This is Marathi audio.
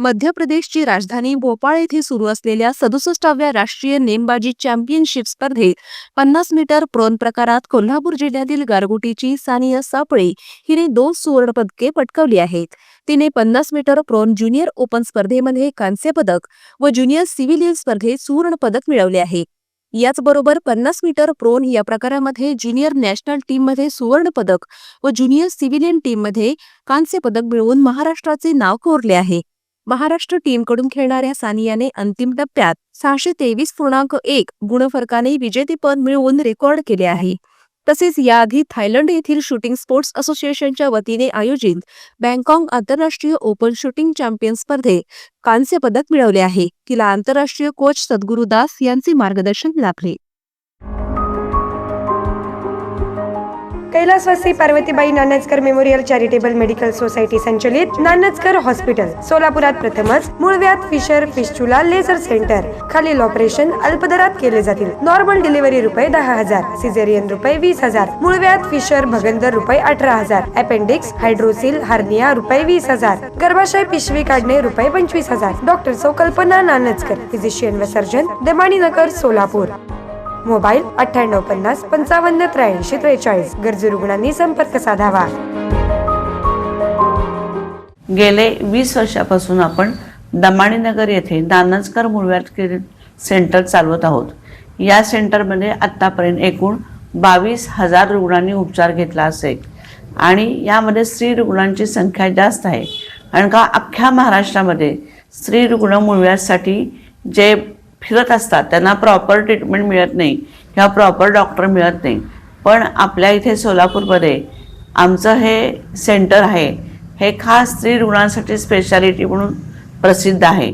मध्य प्रदेशची राजधानी भोपाळ येथे सुरू असलेल्या 67व्या राष्ट्रीय नेमबाजी चॅम्पियनशिप स्पर्धेत 50 मीटर प्रोन प्रकारात कोल्हापूर जिल्ह्यातील गारगोटीची सानिया सापळे हिने 2 सुवर्ण पदके पटकावली आहेत। तिने 50 मीटर प्रोन ज्युनियर ओपन स्पर्धेमध्ये कांस्य पदक व ज्युनियर सिव्हिलियन स्पर्धेत सुवर्ण पदक मिळवले आहे। याचबरोबर 50 मीटर प्रोन या प्रकारामध्ये ज्युनियर नॅशनल टीममध्ये सुवर्ण पदक व ज्युनियर सिव्हिलियन टीममध्ये कांस्य पदक मिळवून महाराष्ट्राचे नाव कोरले आहे। महाराष्ट्र टीमकडून खेळणाऱ्या सानियाने अंतिम टप्प्यात 623.1 गुणफरकाने विजेतेपद मिळवून रेकॉर्ड केले आहे। तसेच याआधी थायलंड येथील शूटिंग स्पोर्ट्स असोसिएशनच्या वतीने आयोजित बँकॉक आंतरराष्ट्रीय ओपन शूटिंग चॅम्पियन स्पर्धेत कांस्य पदक मिळवले आहे। तिला आंतरराष्ट्रीय कोच सद्गुरू दास यांचे मार्गदर्शन लाभले। कैलासवासी Parvatibai Nanajkar memorial charitable medical society संचलित नानजकर हॉस्पिटल सोलापुरात प्रथमच मूळव्याध फिशर फिस्टुला लेझर सेंटर। खालील ऑपरेशन अल्पदरात केले जातील। नॉर्मल डिलिव्हरी रुपये 10,000, सिझेरियन रुपये 20,000, मूळव्याध फिशर भगंदर रुपये 18,000, अपेंडिक्स हायड्रोसिल हार्निया रुपये 20,000, गर्भाशय पिशवी काढणे रुपये 25,000। डॉक्टर सौ कल्पना नानजकर, फिजिशियन व सर्जन, दमानी नगर सोलापूर। मोबाईल 9850 55 83 43। गरजू रुग्णांनी संपर्क साधावा। गेले 20 वर्षापासून आपण दमानी नगर येथे नानजकर मूळव्याध सेंटर चालवत आहोत। या सेंटरमध्ये आतापर्यंत एकूण 22,000 रुग्णांनी उपचार घेतला असेल आणि यामध्ये स्त्री रुग्णांची संख्या जास्त आहे, कारण का अख्ख्या महाराष्ट्रामध्ये स्त्री रुग्ण मूळव्याधसाठी जे फिरत असतात त्यांना प्रॉपर ट्रीटमेंट मिळत नाही किंवा प्रॉपर डॉक्टर मिळत नाही। पण आपल्या इथे सोलापूरमध्ये आमचं हे सेंटर आहे, हे खास स्त्री रुग्णांसाठी स्पेशालिटी म्हणून प्रसिद्ध आहे।